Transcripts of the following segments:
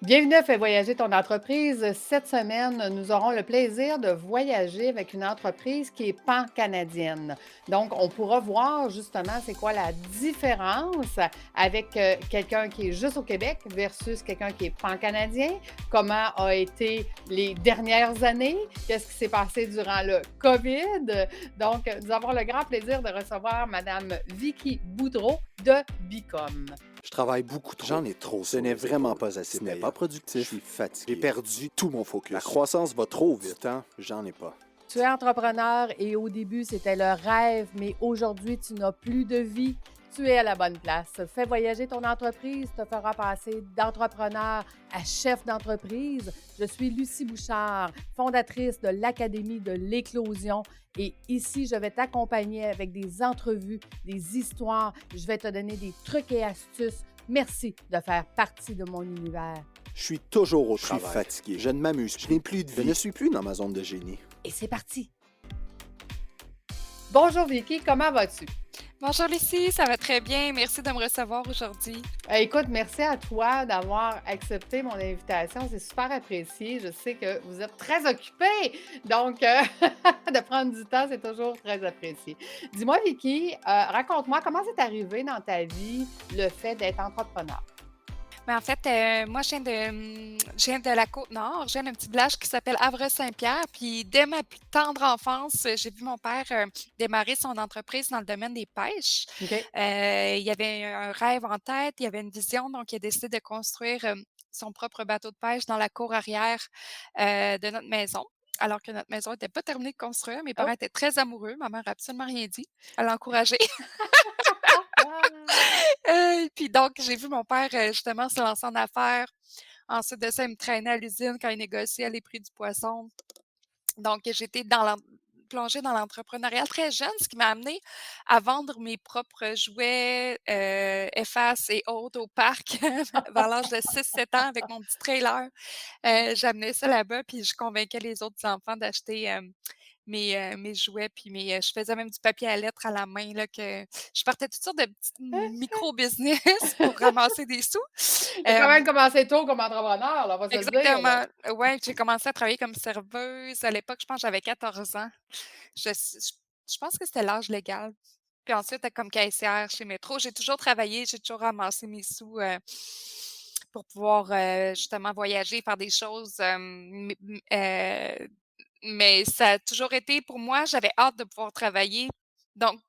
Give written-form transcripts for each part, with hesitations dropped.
Bienvenue à Fais voyager ton entreprise. Cette semaine, nous aurons le plaisir de voyager avec une entreprise qui est pan-canadienne. Donc, on pourra voir justement c'est quoi la différence avec quelqu'un qui est juste au Québec versus quelqu'un qui est pan-canadien. Comment a été les dernières années? Qu'est-ce qui s'est passé durant le COVID? Donc, nous avons le grand plaisir de recevoir Madame Vicky Boudreau de Bicom. Je travaille beaucoup trop. J'en ai trop Ce sur n'est les vraiment épaules. pas assez Ce n'est payant. pas productif. Je suis J'ai fatigué. perdu tout mon focus. La croissance va trop Du vite. temps, j'en ai pas. Tu es entrepreneur et au début, c'était le rêve, mais aujourd'hui, tu n'as plus de vie. Tu es à la bonne place. Fais voyager ton entreprise, te fera passer d'entrepreneur à chef d'entreprise. Je suis Lucie Bouchard, fondatrice de l'Académie de l'éclosion. Et ici, je vais t'accompagner avec des entrevues, des histoires. Je vais te donner des trucs et astuces. Merci de faire partie de mon univers. Je suis toujours au Je suis travail. fatigué. Je ne m'amuse. Je plus. n'ai plus de Je vie. ne suis plus dans ma zone de génie. Et c'est parti! Bonjour Vicky, comment vas-tu? Bonjour Lucie, ça va très bien. Merci de me recevoir aujourd'hui. Écoute, merci à toi d'avoir accepté mon invitation. C'est super apprécié. Je sais que vous êtes très occupé, donc de prendre du temps, c'est toujours très apprécié. Dis-moi, Vicky, raconte-moi comment c'est arrivé dans ta vie le fait d'être entrepreneur. Mais en fait, moi, je viens de la Côte-Nord. Je viens d'un petit village qui s'appelle Havre-Saint-Pierre. Puis, dès ma plus tendre enfance, j'ai vu mon père démarrer son entreprise dans le domaine des pêches. OK? Il y avait un rêve en tête, il y avait une vision, donc il a décidé de construire son propre bateau de pêche dans la cour arrière de notre maison. Alors que notre maison n'était pas terminée de construire, mes parents Oh! étaient très amoureux. Ma mère n'a absolument rien dit. Elle l'a encouragé. Puis donc, j'ai vu mon père, justement se lancer en affaires. Ensuite de ça, il me traînait à l'usine quand il négociait les prix du poisson. Donc, j'étais plongée dans l'entrepreneuriat très jeune, ce qui m'a amenée à vendre mes propres jouets, Efface et autres au parc vers l'âge de 6-7 ans avec mon petit trailer. J'amenais ça là-bas, puis je convainquais les autres enfants d'acheter, mes jouets, puis je faisais même du papier à lettres à la main, là, que je partais toutes sortes de petites micro-business pour ramasser des sous. Tu as quand même Hem commencé tôt comme entrepreneur, là, on va se le dire, là. Exactement. Ouais, j'ai commencé à travailler comme serveuse. À l'époque, je pense que j'avais 14 ans. Je pense que c'était l'âge légal. Puis ensuite, comme caissière chez Métro, j'ai toujours travaillé, j'ai toujours ramassé mes sous, pour pouvoir, justement voyager, faire des choses, mais ça a toujours été pour moi, j'avais hâte de pouvoir travailler. Donc,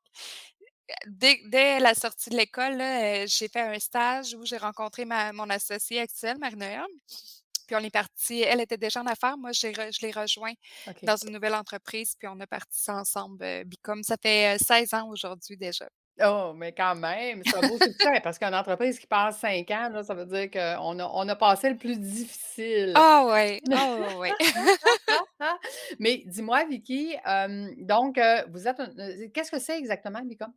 dès la sortie de l'école, là, j'ai fait un stage où j'ai rencontré mon associée actuelle, Marie-Noël. Puis on est parti. Elle était déjà en affaires, moi je l'ai rejoint OK. dans une nouvelle entreprise, puis on a parti ça ensemble, Bicom. Ça fait, 16 ans aujourd'hui déjà. Oh, mais quand même, c'est un beau succès parce qu'une entreprise qui passe 5 ans, là, ça veut dire qu'on a passé le plus difficile. Ah ouais, ah ouais, ouais. Mais dis-moi, Vicky, donc, vous êtes qu'est-ce que c'est exactement, Bicom?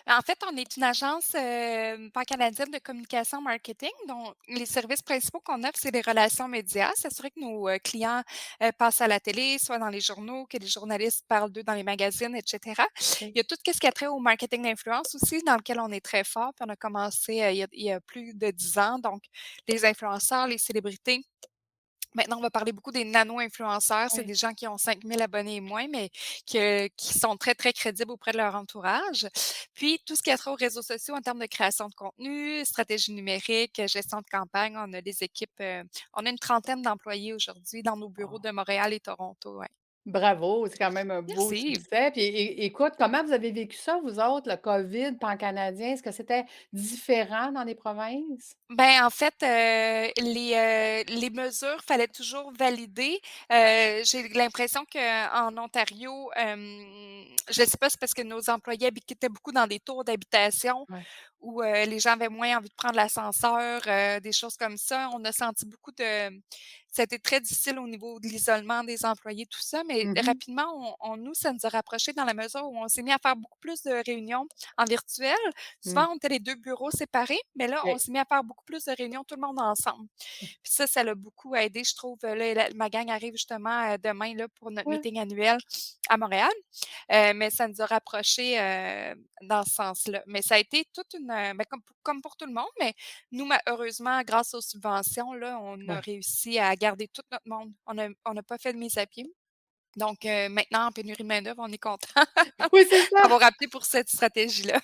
En fait, on est une agence, pan-canadienne de communication marketing, dont les services principaux qu'on offre, c'est les relations médias, s'assurer que nos, clients, passent à la télé, soit dans les journaux, que les journalistes parlent d'eux dans les magazines et cetera. OK. Il y a tout ce qui a trait au marketing d'influence aussi, dans lequel on est très fort, puis on a commencé, il y a plus de 10 ans, donc les influenceurs, les célébrités. Maintenant, on va parler beaucoup des nano-influenceurs. C'est Oui. des gens qui ont 5 000 abonnés et moins, mais qui sont très, très crédibles auprès de leur entourage. Puis, tout ce qui a trait aux réseaux sociaux en termes de création de contenu, stratégie numérique, gestion de campagne, on a des équipes, on a une trentaine d'employés aujourd'hui dans nos bureaux Wow. de Montréal et Toronto, ouais. Bravo, c'est quand même un beau Merci. succès. Puis écoute, comment vous avez vécu ça, vous autres, le COVID pan-canadien? Est-ce que c'était différent dans les provinces? Ben, en fait, les mesures, fallait toujours valider. J'ai l'impression qu'en Ontario, je sais pas, c'est parce que nos employés habitaient beaucoup dans des tours d'habitation Ouais. où, les gens avaient moins envie de prendre l'ascenseur, des choses comme ça. On a senti beaucoup de ça a été très difficile au niveau de l'isolement des employés, tout ça, mais Mmh. rapidement, nous, ça nous a rapprochés dans la mesure où on s'est mis à faire beaucoup plus de réunions en virtuel. Mmh. Souvent, on était les 2 bureaux séparés, mais là, on OK. s'est mis à faire beaucoup plus de réunions, tout le monde ensemble. Puis ça l'a beaucoup aidé, je trouve. Là, ma gang arrive justement, demain là, pour notre Ouais. meeting annuel à Montréal, mais ça nous a rapprochés, dans ce sens-là. Mais ça a été toute une, ben, comme pour tout le monde, mais nous, ma heureusement, grâce aux subventions, là, on a Ouais. réussi à garder tout notre monde. On n'a pas fait de mise à pied. Donc maintenant, en pénurie de main-d'œuvre, on est content Oui, c'est ça. d'avoir opté pour cette stratégie-là.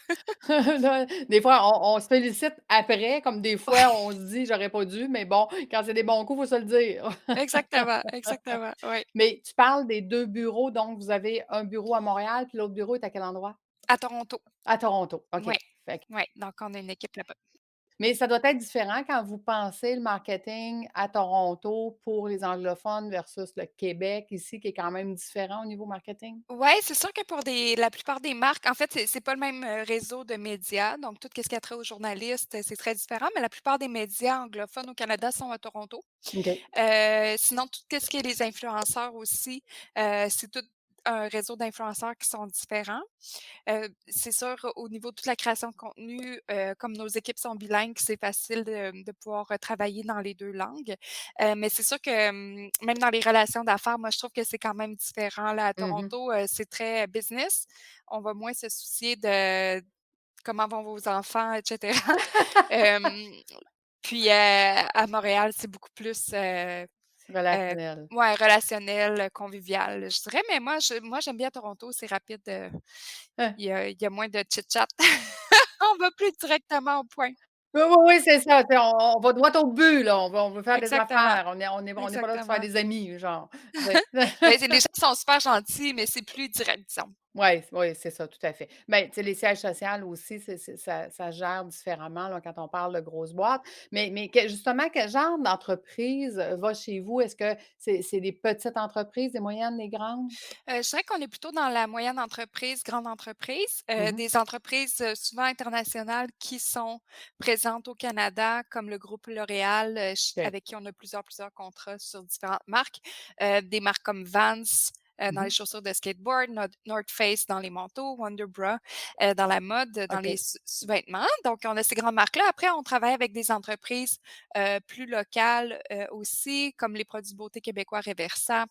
Des fois, on se félicite après, comme des fois, on se dit: «J'aurais pas dû», mais bon, quand c'est des bons coups, il faut se le dire. Exactement, exactement, oui. Mais tu parles des 2 bureaux, donc vous avez un bureau à Montréal, puis l'autre bureau est à quel endroit? À Toronto, À Toronto, OK. oui, Fait que oui, donc on a une équipe là-bas. mais ça doit être différent quand vous pensez le marketing à Toronto pour les anglophones versus le Québec ici, qui est quand même différent au niveau marketing? Ouais, c'est sûr que pour la plupart des marques, en fait, c'est pas le même, réseau de médias, donc tout ce qui a trait aux journalistes, c'est très différent, mais la plupart des médias anglophones au Canada sont à Toronto. OK. Sinon, tout ce qui est les influenceurs aussi, c'est tout un réseau d'influenceurs qui sont différents. C'est sûr, au niveau de toute la création de contenu, comme nos équipes sont bilingues, c'est facile de pouvoir, travailler dans les 2 langues. Mais c'est sûr que, même dans les relations d'affaires, moi, je trouve que c'est quand même différent. Là, à Mmh. Toronto, c'est très business. On va moins se soucier de comment vont vos enfants et cetera. Hem, puis, à Montréal, c'est beaucoup plus, Heu, Relationnel. ouais, relationnel, convivial, je dirais, mais moi j'aime bien Toronto, c'est rapide, Hein. il y a moins de chit-chat. On va plus directement au point. Oui, oui, oui, c'est ça, tu sais, on va droit au but, là, on veut faire des Exactement, affaires, on est pas là de se faire exactement. des amis, genre, tu sais. Ben, c'est les gens sont super gentils, mais c'est plus direct, disons. Ouais, oui, c'est ça, tout à fait. Ben, tu sais, les sièges sociaux aussi, ça gère différemment, là, quand on parle de grosses boîtes. Mais justement, quel genre d'entreprise, va chez vous? Est-ce que c'est des petites entreprises, des moyennes, des grandes? Je dirais qu'on est plutôt dans la moyenne entreprise, grande entreprise, Mmh. des entreprises, souvent internationales qui sont présentes au Canada, comme le groupe L'Oréal, ch OK. avec qui on a plusieurs contrats sur différentes marques, des marques comme Vans, dans les Mmh. chaussures de skateboard, North Face dans les manteaux, Wonder Bra, dans la mode, dans les OK. sous-vêtements. Donc on a ces grandes marques-là. Après, on travaille avec des entreprises, plus locales, aussi, comme les produits beauté québécois Reversa,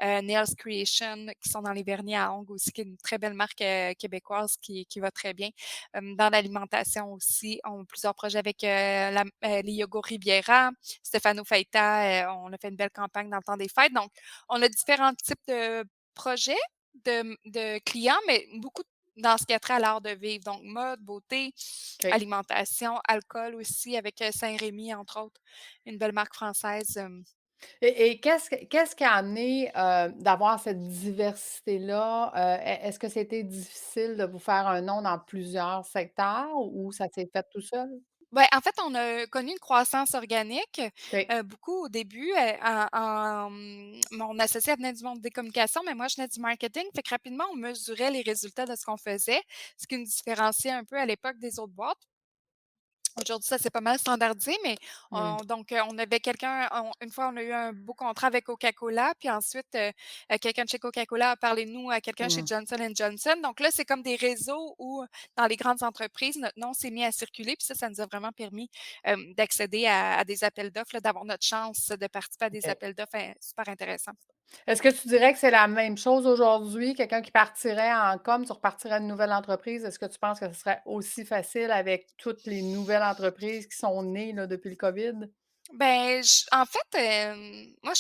Nails Creation, qui sont dans les vernis à ongles aussi, qui est une très belle marque, québécoise qui va très bien. Dans l'alimentation aussi, on a plusieurs projets avec, les Yogos Riviera, Stefano Faita, on a fait une belle campagne dans le temps des fêtes. Donc, on a différents types de projets, de clients, mais beaucoup dans ce qui a trait à l'art de vivre. Donc mode, beauté, OK. alimentation, alcool aussi avec, Saint-Rémy, entre autres, une belle marque française, Et qu'est-ce qui a amené, d'avoir cette diversité-là? Est-ce que c'était difficile de vous faire un nom dans plusieurs secteurs ou ça s'est fait tout seul? Ben, en fait, on a connu une croissance organique, OK. beaucoup au début, mon associé elle venait du monde des communications, mais moi, je venais du marketing. Fait que rapidement, on mesurait les résultats de ce qu'on faisait, ce qui nous différenciait un peu à l'époque des autres boîtes. Aujourd'hui, ça, c'est pas mal standardisé, mais Mmh. on avait une fois, on a eu un beau contrat avec Coca-Cola, puis ensuite, quelqu'un de chez Coca-Cola a parlé de nous à quelqu'un chez Mmh. Johnson& Johnson. Donc là, c'est comme des réseaux où, dans les grandes entreprises, notre nom s'est mis à circuler, puis ça nous a vraiment permis, d'accéder à des appels d'offres, là, d'avoir notre chance de participer à des OK. appels d'offres, super intéressants. Est-ce que tu dirais que c'est la même chose aujourd'hui? Quelqu'un qui partirait en com, tu repartirais une nouvelle entreprise, est-ce que tu penses que ce serait aussi facile avec toutes les nouvelles entreprises qui sont nées, là, depuis le COVID? Ben, en fait, moi,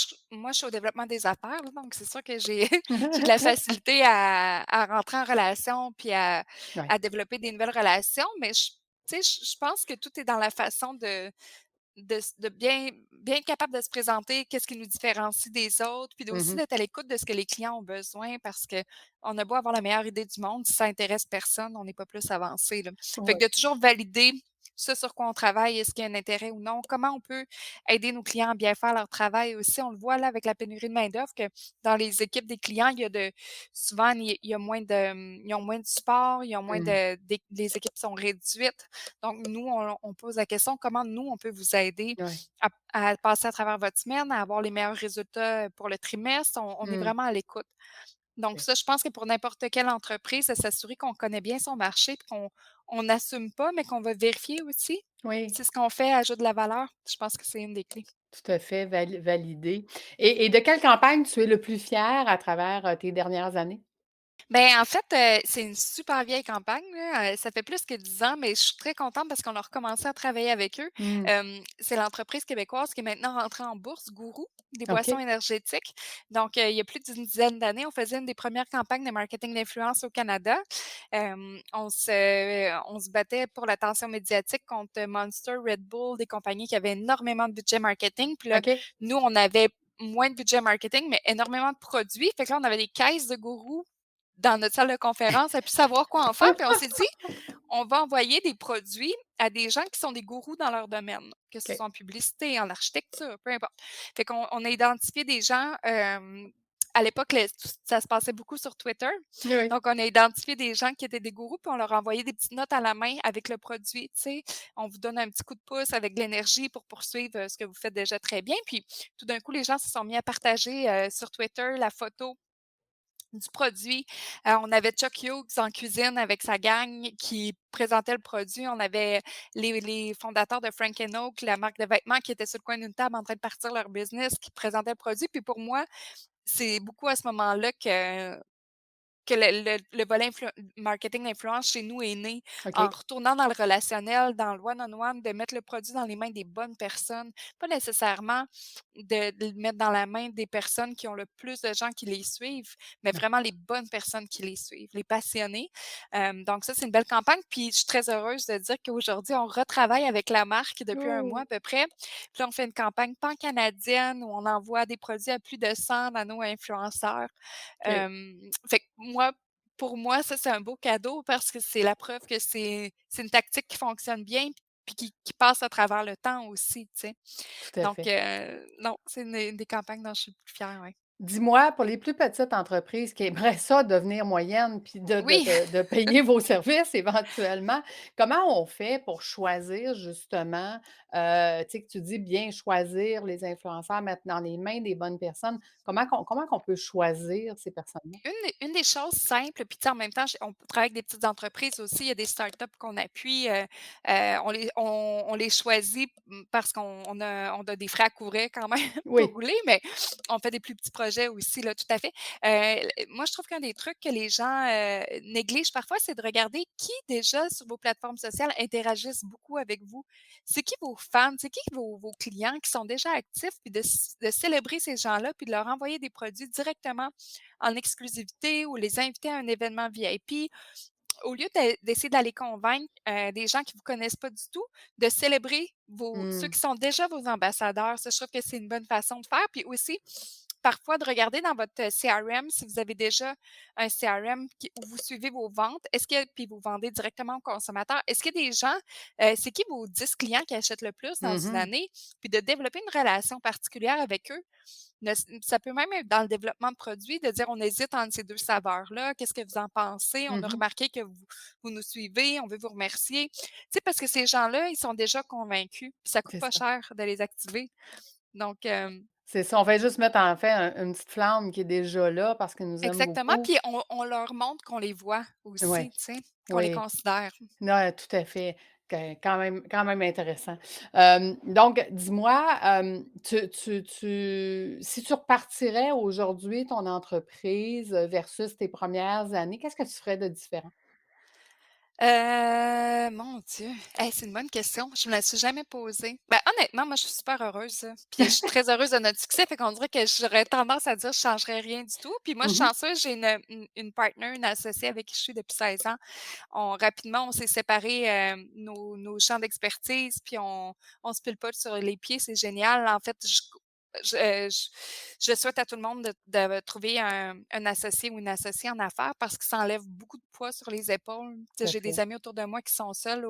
je suis au développement des affaires, là, donc c'est sûr que j'ai j'ai de la facilité à rentrer en relation puis Ouais. à développer des nouvelles relations, mais tu sais, je pense que tout est dans la façon de bien être capable de se présenter, qu'est-ce qui nous différencie des autres, puis aussi Mmh. d'être à l'écoute de ce que les clients ont besoin parce qu'on a beau avoir la meilleure idée du monde, si ça intéresse personne, on n'est pas plus avancé, là. Fait Ouais. que de toujours valider ce sur quoi on travaille, est-ce qu'il y a un intérêt ou non? Comment on peut aider nos clients à bien faire leur travail aussi? On le voit là avec la pénurie de main-d'œuvre que dans les équipes des clients, souvent il y a moins ils ont moins de support, ils ont moins Mmh. les équipes sont réduites. Donc nous, on pose la question: «Comment nous, on peut vous aider Ouais. à passer à travers votre semaine, à avoir les meilleurs résultats pour le trimestre?» On est Mmh. vraiment à l'écoute. Donc OK. ça, je pense que pour n'importe quelle entreprise, de s'assurer qu'on connaît bien son marché puis qu'on n'assume pas, mais qu'on va vérifier aussi Oui, si ce qu'on fait ajoute de la valeur. Je pense que c'est une des clés. tout à fait, validé. Et de quelle campagne tu es le plus fier à travers, tes dernières années? Ben, en fait, c'est une super vieille campagne, là, ça fait plus que 10 ans, mais je suis très contente parce qu'on a recommencé à travailler avec eux. Mmh. C'est l'entreprise québécoise qui est maintenant rentrée en bourse, Gourou, des boissons OK. énergétiques. Donc, il y a plus d'une dizaine d'années, on faisait une des premières campagnes de marketing d'influence au Canada. On se battait pour l'attention médiatique contre Monster, Red Bull, des compagnies qui avaient énormément de budget marketing. Puis là, OK. nous, on avait moins de budget marketing, mais énormément de produits. Fait que là, on avait des caisses de Gourou dans notre salle de conférence, à plus savoir quoi en faire. Puis on s'est dit, on va envoyer des produits à des gens qui sont des gourous dans leur domaine, que ce OK. soit en publicité, en architecture, peu importe. Fait qu'on a identifié des gens. À l'époque, ça se passait beaucoup sur Twitter. Oui. Donc, on a identifié des gens qui étaient des gourous, puis on leur a envoyé des petites notes à la main avec le produit. Tu sais, on vous donne un petit coup de pouce avec de l'énergie pour poursuivre ce que vous faites déjà très bien. Puis, tout d'un coup, les gens se sont mis à partager sur Twitter la photo du produit. On avait Chuck Hughes en cuisine avec sa gang qui présentait le produit. On avait les fondateurs de Frank Oak, la marque de vêtements, qui étaient sur le coin d'une table en train de partir leur business, qui présentaient le produit. Puis pour moi, c'est beaucoup à ce moment-là que le volet marketing d'influence chez nous est né en OK. retournant dans le relationnel, dans le one-on-one, de mettre le produit dans les mains des bonnes personnes, pas nécessairement de le mettre dans la main des personnes qui ont le plus de gens qui les suivent, mais Ouais. vraiment les bonnes personnes qui les suivent, les passionnés. Donc ça, c'est une belle campagne. Puis je suis très heureuse de dire qu'aujourd'hui, on retravaille avec la marque depuis un mois Oh! à peu près. Puis là, on fait une campagne pan-canadienne où on envoie des produits à plus de 100 nano-influenceurs. OK. Fait que moi, pour moi, ça, c'est un beau cadeau parce que c'est la preuve que c'est une tactique qui fonctionne bien puis qui passe à travers le temps aussi, tu sais? Tout à Donc, fait. non, c'est une des campagnes dont je suis le plus fière, ouais. Dis-moi, pour les plus petites entreprises qui aimeraient ça devenir moyennes, puis Oui! de payer vos services éventuellement, comment on fait pour choisir justement, tu sais, que tu dis bien choisir les influenceurs, mettre dans les mains des bonnes personnes. Comment qu'on peut choisir ces personnes-là? Une des choses simples, puis tu sais, en même temps, on travaille avec des petites entreprises aussi. Il y a des startups qu'on appuie, on les choisit, parce qu'on a des frais à couvrir quand même pour Oui. rouler, mais on fait des plus petits projets aussi, là, tout à fait. Moi, je trouve qu'un des trucs que les gens, négligent parfois, c'est de regarder qui déjà sur vos plateformes sociales interagissent beaucoup avec vous. C'est qui vos fans? C'est qui vos clients qui sont déjà actifs? Puis de célébrer ces gens-là, puis de leur envoyer des produits directement en exclusivité ou les inviter à un événement VIP, au lieu d'essayer d'aller convaincre, des gens qui ne vous connaissent pas du tout, de célébrer ceux Mmh. qui sont déjà vos ambassadeurs. Ça, je trouve que c'est une bonne façon de faire. Puis aussi, parfois, de regarder dans votre CRM, si vous avez déjà un CRM où vous suivez vos ventes, puis vous vendez directement aux consommateurs, est-ce qu'il y a des gens, c'est qui vos 10 clients qui achètent le plus dans une Mmh. année? Puis de développer une relation particulière avec eux. Ça peut même être dans le développement de produits, de dire: «On hésite entre ces 2 saveurs-là, qu'est-ce que vous en pensez? On a Mmh. remarqué que vous nous suivez, on veut vous remercier». Tu sais, parce que ces gens-là, ils sont déjà convaincus, puis ça coûte C'est pas ça. cher de les activer. Donc, C'est ça, on fait juste mettre en fait une petite flamme qui est déjà là parce qu'ils nous aiment exactement, beaucoup. puis on leur montre qu'on les voit Oui, aussi, tu sais, qu'on les oui. considère. Non, tout à fait. Quand même intéressant. Donc dis-moi, si tu repartirais aujourd'hui ton entreprise, versus tes premières années, qu'est-ce que tu ferais de différent? Mon Dieu, hey, c'est une bonne question. Je me la suis jamais posée. Ben, honnêtement, moi, je suis super heureuse, là, puis je suis très heureuse de notre succès, fait qu'on dirait que j'aurais tendance à dire: «Je changerais rien du tout». Puis moi, je suis Mmh. chanceuse, j'ai une partner, une associée avec qui je suis depuis 16 ans. Rapidement, on s'est séparés, nos champs d'expertise, puis on se pile pas sur les pieds, c'est génial. En fait, je, euh, je, je souhaite à tout le monde de trouver un associé ou une associée en affaires parce que ça enlève beaucoup de poids sur les épaules. Tu sais, Tout à j'ai des fait. amis autour de moi qui sont seuls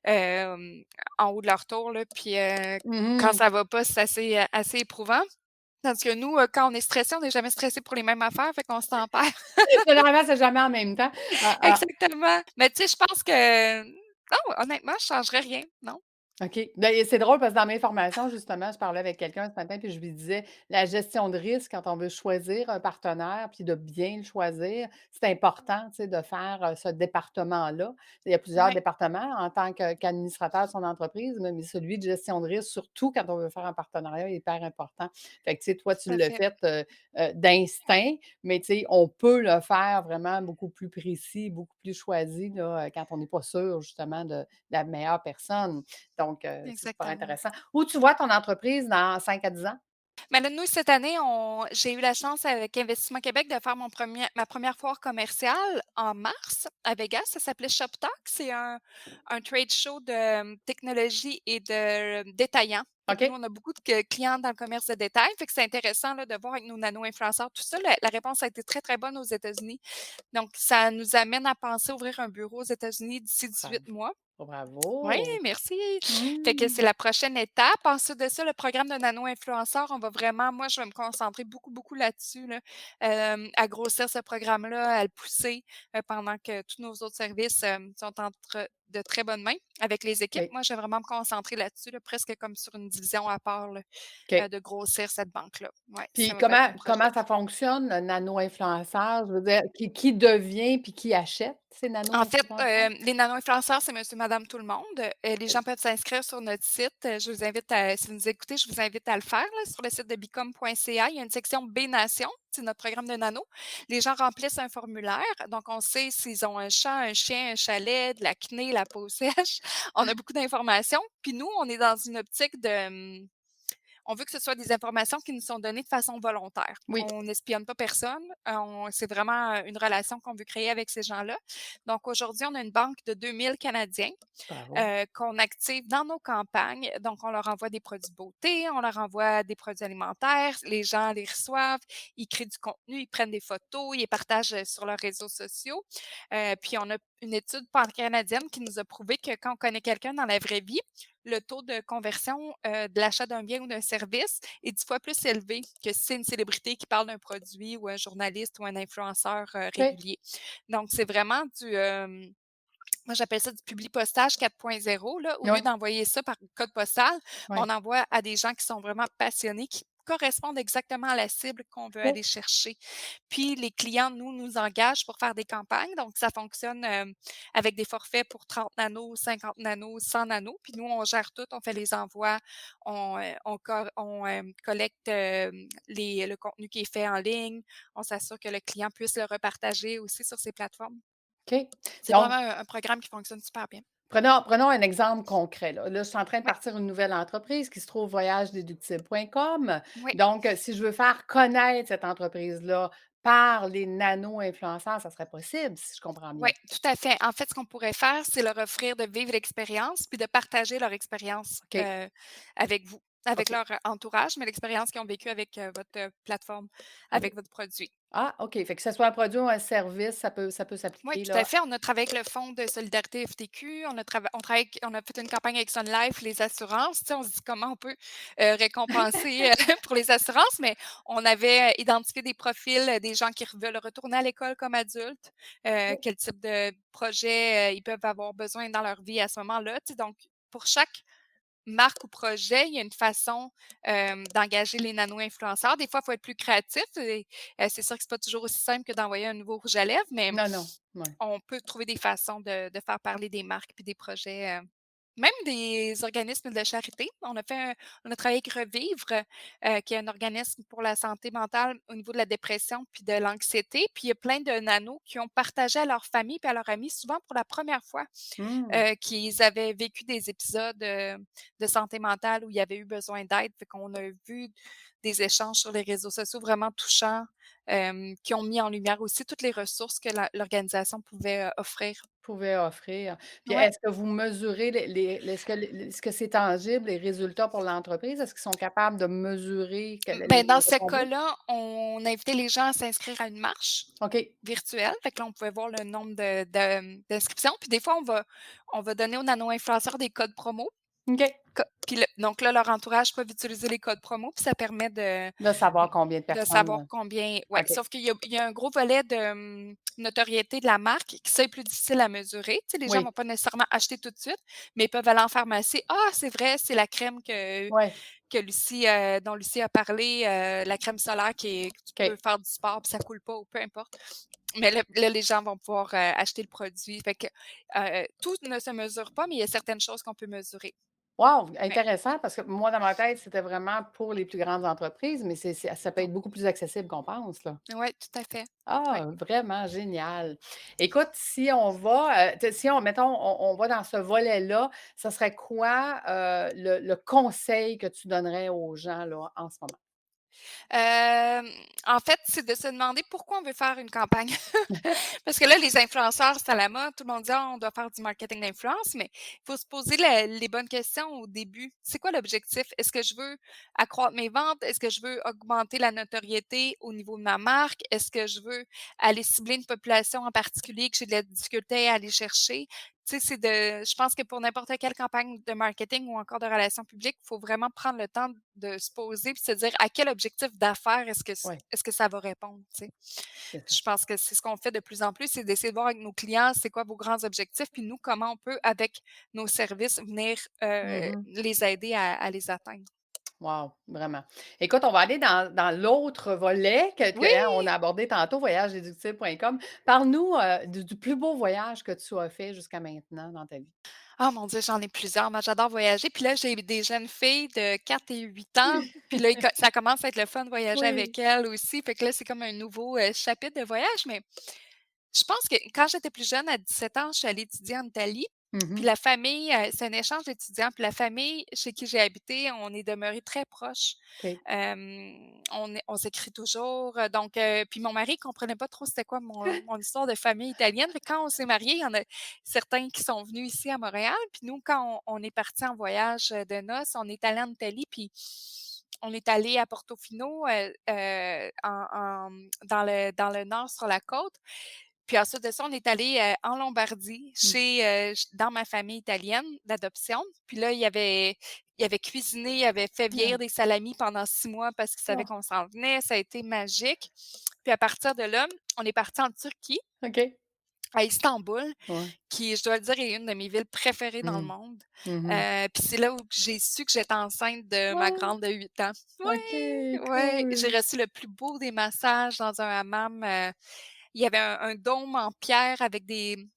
euh, en haut de leur tour, là, puis quand Mmh. ça va pas, c'est assez éprouvant. Tandis que nous, quand on est stressé, on n'est jamais stressé pour les mêmes affaires, fait qu'on se tempère. Généralement, c'est jamais en même temps. Ah, ah. Exactement. Mais tu sais, je pense que non, honnêtement, je changerais rien, non. OK. Ben, et c'est drôle parce que dans mes formations, justement, je parlais avec quelqu'un ce matin, puis je lui disais: «La gestion de risque quand on veut choisir un partenaire, puis de bien le choisir, c'est important, tu sais, de faire, ce département-là». Il y a plusieurs Ouais, départements en tant qu'administrateur de son entreprise, mais celui de gestion de risque, surtout quand on veut faire un partenariat, est hyper important. Fait que, tu sais, toi, tu tout à l'as fait. fait, d'instinct, mais tu sais, on peut le faire vraiment beaucoup plus précis, beaucoup plus choisi, là, quand on n'est pas sûr, justement, de la meilleure personne. Donc, c'est super Exactement. intéressant. Où tu vois ton entreprise dans 5 à 10 ans? Mais là, nous, cette année, j'ai eu la chance avec Investissement Québec de faire ma première foire commerciale en mars à Vegas. Ça s'appelait ShopTalk. C'est un trade show de technologie et de détaillants. Fait que nous, OK. on a beaucoup de clients dans le commerce de détail. Fait que c'est intéressant là, de voir avec nos nano-influenceurs tout ça. La réponse a été très, très bonne aux États-Unis. Donc, ça nous amène à penser ouvrir un bureau aux États-Unis d'ici 18 Bravo. mois. Oui, Bravo. merci. Fait que c'est Mmh. la prochaine étape. Ensuite de ça, le programme de nano-influenceur, on va vraiment moi, je vais me concentrer beaucoup, beaucoup là-dessus, là, à grossir ce programme-là, à le pousser, pendant que tous nos autres services, sont entre de très bonnes mains avec les équipes. OK. Moi, je vais vraiment me concentrer là-dessus, là, presque comme sur une division à part, là, OK. de grossir cette banque-là. Ouais, ça Puis va être comment mon projet. comment ça fonctionne, le nano-influenceur? Je veux dire, qui devient puis qui achète ces En fait, nano-influenceurs? les nano-influenceurs, c'est monsieur, madame, tout le monde. Les OK. gens peuvent s'inscrire sur notre site. Je vous invite à si vous nous écoutez, je vous invite à le faire, là, sur le site de bicom.ca. Il y a une section B-Nation, c'est notre programme de nano. Les gens remplissent un formulaire, donc on sait s'ils ont un chat, un chien, un chalet, de l'acné, la peau sèche. On a beaucoup d'informations. Puis nous, on est dans une optique de, on veut que ce soit des informations qui nous sont données de façon volontaire. Oui. On n'espionne pas personne. C'est vraiment une relation qu'on veut créer avec ces gens-là. Donc aujourd'hui, on a une banque de 2000 Canadiens Bravo. qu'on active dans nos campagnes. Donc, on leur envoie des produits de beauté, on leur envoie des produits alimentaires. Les gens les reçoivent, ils créent du contenu, ils prennent des photos, ils les partagent sur leurs réseaux sociaux. Puis, on a une étude pan-canadienne qui nous a prouvé que quand on connaît quelqu'un dans la vraie vie, le taux de conversion de l'achat d'un bien ou d'un service est 10 fois plus élevé que si c'est une célébrité qui parle d'un produit ou un journaliste ou un influenceur OK. régulier. Donc, c'est vraiment moi, j'appelle ça du publi-postage 4.0 là. Au lieu Oui. d'envoyer ça par code postal, Oui. on envoie à des gens qui sont vraiment passionnés, qui correspondent exactement à la cible qu'on veut OK. aller chercher. Puis les clients, nous engagent pour faire des campagnes. Donc, ça fonctionne, avec des forfaits pour 30 nanos, 50 nanos, 100 nanos. Puis nous, on gère tout, on fait les envois, on collecte, le contenu qui est fait en ligne. On s'assure que le client puisse le repartager aussi sur ses plateformes. OK. C'est Donc, vraiment un programme qui fonctionne super bien. prenons un exemple concret, là. Là, je suis en train de Ouais, partir une nouvelle entreprise qui se trouve voyagedéductible.com. oui, Donc, si je veux faire connaître cette entreprise-là par les nano-influenceurs, ça serait possible, si je comprends oui, bien? tout à fait. En fait, ce qu'on pourrait faire, c'est leur offrir de vivre l'expérience, puis de partager leur expérience, OK. avec vous, avec OK. leur entourage, mais l'expérience qu'ils ont vécue avec, votre, plateforme, Avec avec votre produit. ah, OK. Fait que ce soit un produit ou un service, ça peut Oui, s'appliquer, tout à là. fait. On a travaillé avec le Fonds de solidarité FTQ, on a fait une campagne avec Sun Life, les assurances. Tu sais, on se dit comment on peut, récompenser, pour les assurances, mais on avait identifié des profils, des gens qui veulent retourner à l'école comme adultes, quel type de projet, ils peuvent avoir besoin dans leur vie à ce moment-là, tu sais. Donc pour chaque marque ou projet, il y a une façon, d'engager les nano-influenceurs. Des fois, il faut être plus créatif et c'est sûr que c'est pas toujours aussi simple que d'envoyer un nouveau rouge à lèvres, mais Non, non. Ouais. on peut trouver des façons de faire parler des marques puis des projets, même des organismes de charité. On a travaillé avec Revivre, qui est un organisme pour la santé mentale au niveau de la dépression puis de l'anxiété. Puis il y a plein de nanos qui ont partagé à leur famille puis à leurs amis, souvent pour la première fois, Mmh. qu'ils avaient vécu des épisodes, de santé mentale où il y avait eu besoin d'aide. Fait qu'on a vu des échanges sur les réseaux sociaux vraiment touchants, qui ont mis en lumière aussi toutes les ressources que l'organisation pouvait, offrir. Pouvait offrir. Puis Ouais. est-ce que vous mesurez est-ce que c'est tangible, les résultats pour l'entreprise? Est-ce qu'ils sont capables de mesurer que les Ben, dans ce retombées? cas-là, on invitait les gens à s'inscrire à une marche OK. virtuelle. Fait que là, on pouvait voir le nombre d'inscriptions. Puis des fois, on va donner aux nano-influenceurs des codes promo. OK. Puis donc là, leur entourage peuvent utiliser les codes promo, puis ça permet De savoir combien de de savoir personnes, combien ouais, OK. sauf qu'il y a un gros volet de, notoriété de la marque qui ça est plus difficile à mesurer. Tu sais, les gens Oui, vont pas nécessairement acheter tout de suite, mais ils peuvent aller en pharmacie. «Ah, c'est vrai, c'est la crème ouais, que Lucie, dont Lucie a parlé, la crème solaire que tu peux OK. faire du sport puis ça coule pas» ou peu importe. Mais là, les gens vont pouvoir, acheter le produit. Fait que, tout ne se mesure pas, mais il y a certaines choses qu'on peut mesurer. Wow! Ouais. Intéressant parce que moi, dans ma tête, c'était vraiment pour les plus grandes entreprises, mais ça peut Non. être beaucoup plus accessible qu'on pense, là. Ouais, tout à fait. Ouais. Ah, vraiment génial. Écoute, si on va, si on mettons, on va dans ce volet-là, ça serait quoi, le conseil que tu donnerais aux gens, là, en ce moment? Hem, En fait, c'est de se demander pourquoi on veut faire une campagne. Parce que là, les influenceurs, c'est à la mode. Tout le monde dit: «Ah, on doit faire du marketing d'influence», mais il faut se poser les bonnes questions au début. C'est quoi l'objectif? Est-ce que je veux accroître mes ventes? Est-ce que je veux augmenter la notoriété au niveau de ma marque? Est-ce que je veux aller cibler une population en particulier que j'ai de la difficulté à aller chercher? Tu sais, je pense que pour n'importe quelle campagne de marketing ou encore de relations publiques, il faut vraiment prendre le temps de se poser puis se dire à quel objectif d'affaires Oui, est-ce que ça va répondre, tu sais? c'est ça. Je pense que c'est ce qu'on fait de plus en plus, c'est d'essayer de voir avec nos clients, c'est quoi vos grands objectifs, puis nous, comment on peut, avec nos services, venir, Mmh. les aider à les atteindre. Wow, vraiment. Écoute, on va aller dans l'autre volet Oui! hein, on a abordé tantôt, voyagedéductible.com. Parle-nous, du plus beau voyage que tu as fait jusqu'à maintenant dans ta vie. Ah mon Dieu, j'en ai plusieurs. Moi, j'adore voyager. Puis là, j'ai des jeunes filles de 4 et 8 ans. Puis là, ça commence à être le fun de voyager Oui. avec elles aussi. Fait que là, c'est comme un nouveau chapitre de voyage. Mais je pense que quand j'étais plus jeune, à 17 ans, je suis allée étudier en Italie. Puis Mmh. la famille, c'est un échange d'étudiants. Puis la famille chez qui j'ai habité, on est demeurés très proches. OK. On s'écrit toujours, donc puis mon mari comprenait pas trop c'était quoi mon histoire de famille italienne. Fait que quand on s'est mariés, il y en a certains qui sont venus ici à Montréal, puis nous, quand on est partis en voyage, de noces, on est allés en Italie, puis on est allés à Portofino, dans le nord sur la côte. Puis ensuite de ça, on est allés, en Lombardie Mmh. dans ma famille italienne d'adoption. Puis là, il avait cuisiné, il avait fait vieillir Ah. des salamis pendant 6 mois parce qu'il savait Oh, qu'on s'en venait. Ça a été magique. Puis à partir de là, on est partis en Turquie, OK. à Istanbul, Ouais. qui, je dois le dire, est une de mes villes préférées dans le Mmh. monde. Mmh. Puis c'est là où j'ai su que j'étais enceinte de ma Ah! grande de 8 ans. OK, Oui, ouais, j'ai cool. reçu le plus beau des massages dans un hammam, il y avait un dôme en pierre avec des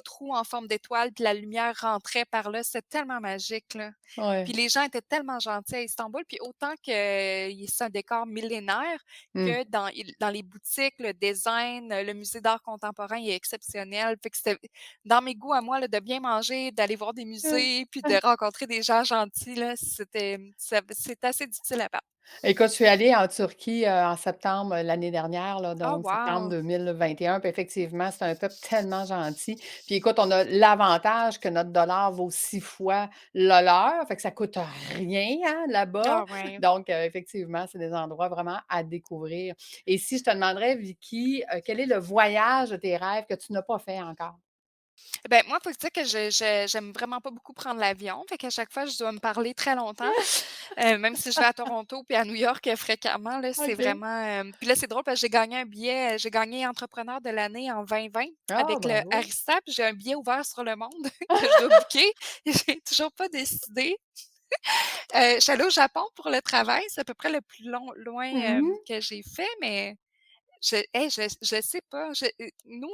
trous en forme d'étoile, puis la lumière rentrait par là. C'était tellement magique, là. Puis Ouais. les gens étaient tellement gentils à Istanbul, puis autant que c'est un décor millénaire Mmh. que dans les boutiques, le design, le musée d'art contemporain est exceptionnel. Fait que c'était dans mes goûts à moi, là, de bien manger, d'aller voir des musées, puis de rencontrer des gens gentils, là, c'était assez difficile à battre. Écoute, je suis allée en Turquie, en septembre, l'année dernière, là, Oh donc septembre wow! 2021, puis effectivement, c'est un peuple tellement gentil. Puis écoute, on a l'avantage que notre dollar vaut 6 fois le leur, fait que ça coûte rien, hein, là-bas. Ah ouais. Donc effectivement, c'est des endroits vraiment à découvrir. Et si je te demanderais, Vicky, quel est le voyage de tes rêves que tu n'as pas fait encore? Ben, moi, faut dire que j'aime vraiment pas beaucoup prendre l'avion, fait qu'à chaque fois, je dois me parler très longtemps, même si je vais à Toronto puis à New York, fréquemment, là, c'est OK. vraiment, puis là, c'est drôle parce que j'ai gagné entrepreneur de l'année en 2020 Ah, avec le bravo! Arista, puis j'ai un billet ouvert sur le monde que je dois booker. J'ai toujours pas décidé. Je suis allée au Japon pour le travail, c'est à peu près le plus loin, Mmh. que j'ai fait, mais je sais pas. Nous,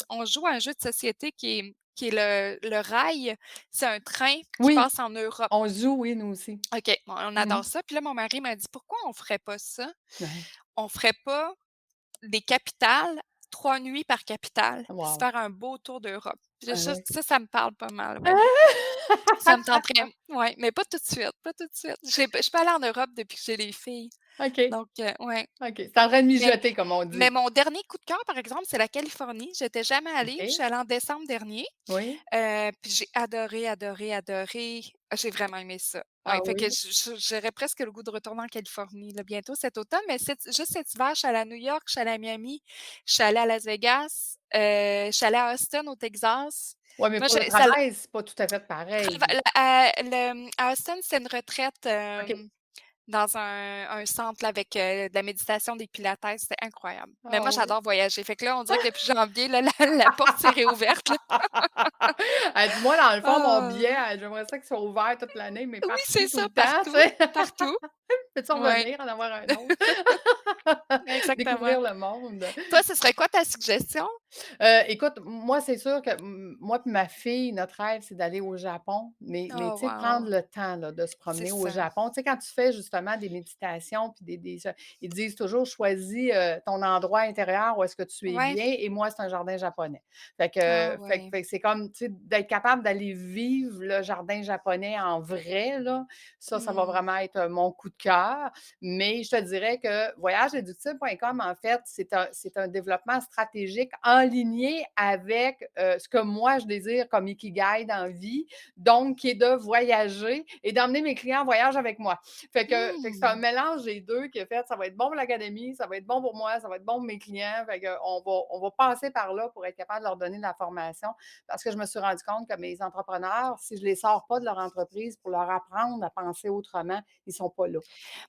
on joue à un jeu de société qui est le rail. C'est un train qui Oui, passe en Europe. on joue, oui, nous aussi. OK, bon, on Mmh. adore ça. Puis là, mon mari m'a dit: «Pourquoi on ferait pas ça? Ouais. On ferait pas des capitales, 3 nuits par capitale, puis se Wow. faire un beau tour d'Europe». Puis là, Ah oui. ça me parle pas mal, ouais. Ça me tenterait, ouais, mais pas tout de suite, pas tout de suite. Je suis pas allée en Europe depuis que j'ai les filles. OK, Donc ouais. OK. C'est en train de Mais mijoter, comme on mais dit. mon dernier coup de cœur, par exemple, c'est la Californie. J'étais jamais allée, puis je suis OK. allée en décembre dernier, Oui. puis j'ai adoré, adoré, adoré. J'ai vraiment aimé ça. Ouais, Ah fait que oui? j'aurais presque le goût de retourner en Californie, là, bientôt cet automne, mais juste cet hiver, je suis allée à New York, je suis allée à Miami, je suis allée à Las Vegas, je suis allée à Austin au Texas. Ouais, mais Moi, pour le je ça travail, c'est pas tout à fait trava pareil. à Austin, c'est une retraite, OK. dans un centre là avec, de la méditation, des pilates, c'était incroyable. Mais Ah moi, oui. j'adore voyager. Fait que là, on dirait que depuis janvier, là, la porte s'est réouverte, là. Elle dit: «Moi, dans le fond, mon billet, Ah! j'aimerais ça qu'il soit ouvert toute l'année, mais Oui, partout, c'est tout ça, le temps», tu partout, sais? partout. «Peux-tu Ouais, revenir, en avoir un autre?» exactement. Découvrir le monde. Toi, ce serait quoi ta suggestion? Écoute, moi, c'est sûr que moi puis ma fille, notre rêve, c'est d'aller au Japon, mais Oh tu sais, prendre wow, le temps, là, de se c'est promener au ça. Japon. Tu sais, quand tu fais justement des méditations puis ils disent toujours: «Choisis, ton endroit intérieur où est-ce que tu es Ouais. bien» et moi, c'est un jardin japonais. Ah Fait que ouais. fait que c'est comme, tu sais, d'être capable d'aller vivre le jardin japonais en vrai, là, ça va Mmh. vraiment être, mon coup de cœur. Mais je te dirais que voyageséductible.com, en fait, c'est un développement stratégique enligné avec, ce que moi je désire comme ikigai dans la vie, donc qui est de voyager et d'emmener mes clients en voyage avec moi. Fait que c'est un Mmh. mélange des 2 qui est fait, ça va être bon pour l'académie, ça va être bon pour moi, ça va être bon pour mes clients. Fait qu'on va passer par là pour être capable de leur donner de la formation parce que je me suis rendu compte que mes entrepreneurs, si je les sors pas de leur entreprise pour leur apprendre à penser autrement, ils sont pas là.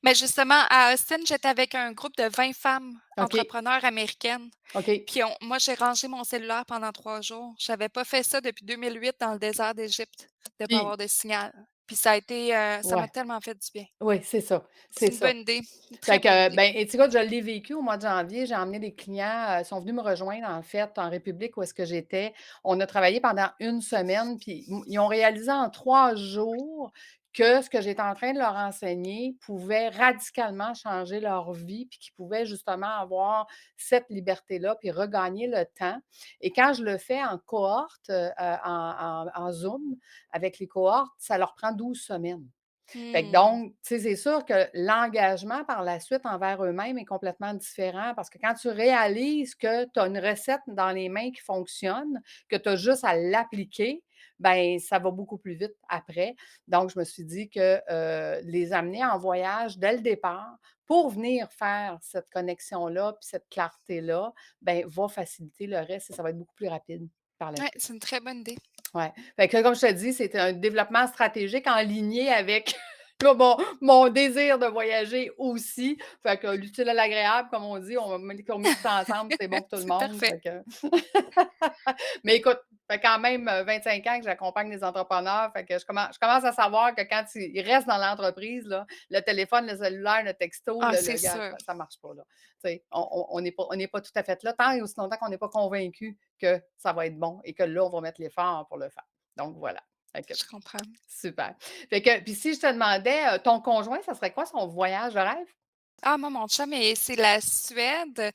Mais justement, à Austin, j'étais avec un groupe de 20 femmes OK, entrepreneurs américaines. OK. Puis moi, j'ai rangé mon cellulaire pendant 3 jours. J'avais pas fait ça depuis 2008 dans le désert d'Égypte, de pas avoir Puis de signal. Puis ça a été, ça m'a ouais, tellement fait du bien. oui, c'est ça, C'est c'est une ça. bonne idée, une très Fait bonne que, idée. ben, et tu vois, je l'ai vécu au mois de janvier. J'ai emmené des clients, ils sont venus me rejoindre, en fait, en République où est-ce que j'étais. On a travaillé pendant une semaine, puis ils ont réalisé en 3 jours que ce que j'étais en train de leur enseigner pouvait radicalement changer leur vie, puis qu'ils pouvaient justement avoir cette liberté-là, puis regagner le temps. Et quand je le fais en cohorte, en Zoom avec les cohortes, ça leur prend 12 semaines. Fait que Mmh. donc, tu sais, c'est sûr que l'engagement par la suite envers eux-mêmes est complètement différent parce que quand tu réalises que tu as une recette dans les mains qui fonctionne, que tu as juste à l'appliquer, ben ça va beaucoup plus vite après. Donc, je me suis dit que, les amener en voyage dès le départ pour venir faire cette connexion-là, puis cette clarté-là, ben va faciliter le reste et ça va être beaucoup plus rapide par la Ouais, suite. c'est une très bonne idée. Ouais. Fait que comme je te dis, c'est un développement stratégique en lignée avec mon désir de voyager aussi. Fait que l'utile à l'agréable, comme on dit, on met tout ensemble, c'est bon pour tout le C'est monde. parfait. Fait que mais écoute, ça fait quand même, 25 ans que j'accompagne des entrepreneurs. Fait que je commence à savoir que quand ils restent dans l'entreprise, là, le téléphone, le cellulaire, le texto, Ah, c'est le gars, sûr. ça marche pas, là. Tu sais, on n'est pas tout à fait là, tant et aussi longtemps qu'on n'est pas convaincu que ça va être bon et que là, on va mettre l'effort pour le faire. Donc voilà. Fait que Je comprends. super. Fait que puis si je te demandais, ton conjoint, ça serait quoi son voyage de rêve? Ah, moi, mon chum, c'est la Suède.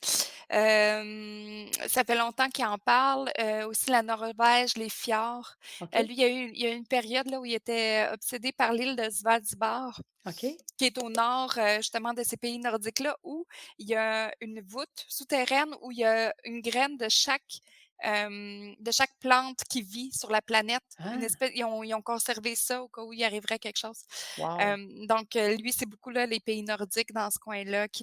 Ça fait longtemps qu'il en parle. Aussi la Norvège, les fjords. OK. Lui, il y a eu une période là où il était obsédé par l'île de Svalbard, OK. qui est au nord, justement de ces pays nordiques-là, où il y a une voûte souterraine où il y a une graine de chaque plante qui vit sur la planète. Une Ah! espèce ils ont conservé ça au cas où il arriverait quelque chose. Wow! Donc lui, c'est beaucoup là les pays nordiques dans ce coin-là qui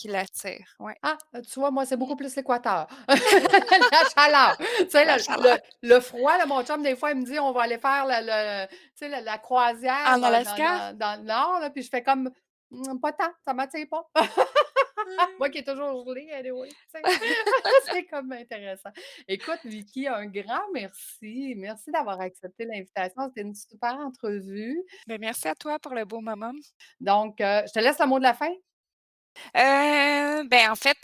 l'attirent. Ouais. Ah, tu vois, moi, c'est Mmh. beaucoup plus l'équateur. La chaleur. Tu sais, La chaleur. le froid, là, mon chum, des fois, il me dit: «On va aller faire tu sais, la croisière, En Alaska? dans le nord», là, puis je fais comme: pas tant, ça m'attire pas». Moi qui est toujours gelée anyway, tu sais. C'est comme intéressant. Écoute, Vicky, un grand merci. Merci d'avoir accepté l'invitation. C'était une super entrevue. Ben, merci à toi pour le beau moment. Donc, je te laisse le mot de la fin. Ben, en fait,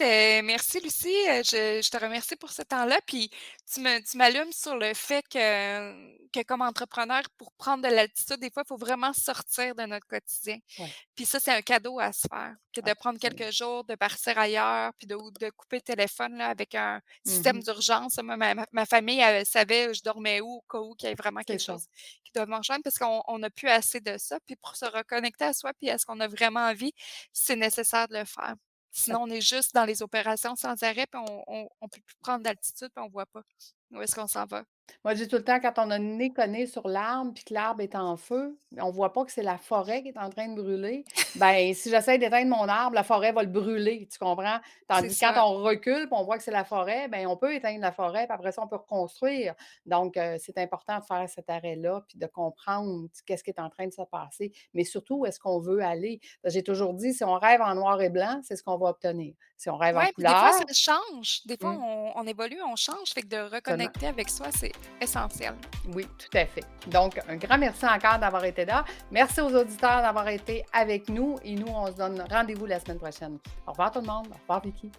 merci Lucie, je te remercie pour ce temps-là, puis tu m'allumes sur le fait que comme entrepreneur, pour prendre de l'altitude, des fois, il faut vraiment sortir de notre quotidien. Ouais, Puis ça, c'est un cadeau à se faire, que de prendre absolument. quelques jours, de partir ailleurs, puis de couper le téléphone là, avec un système Mmh. d'urgence. Moi, ma famille, elle savait je dormais où, au cas où qu'il y ait vraiment C'est quelque ça. chose qui doit me rejoindre parce qu'on n'a plus assez de ça. Puis pour se reconnecter à soi, puis à ce qu'on a vraiment envie, c'est nécessaire de le faire. Sinon, on est juste dans les opérations sans arrêt, puis on peut plus prendre d'altitude, puis on voit pas où est-ce qu'on s'en va. Moi, je dis tout le temps, quand on a le nez collé sur l'arbre, puis que l'arbre est en feu, on voit pas que c'est la forêt qui est en train de brûler. Ben, si j'essaie d'éteindre mon arbre, la forêt va le brûler, tu comprends? C'est Tandis que quand ça. on recule, puis on voit que c'est la forêt, ben, on peut éteindre la forêt, puis après ça, on peut reconstruire. Donc, c'est important de faire cet arrêt-là, puis de comprendre qu'est-ce qui est en train de se passer, mais surtout où est-ce qu'on veut aller. J'ai toujours dit, si on rêve en noir et blanc, c'est ce qu'on va obtenir. Si on rêve en Ouais, puis des fois, couleur, ça change. Des fois, mmh, on évolue, on change, fait que de absolument. reconnecter avec soi, c'est essentiel. Oui, tout à fait. Donc, un grand merci encore d'avoir été là. Merci aux auditeurs d'avoir été avec nous et nous, on se donne rendez-vous la semaine prochaine. Au revoir tout le monde. Au revoir Vicky.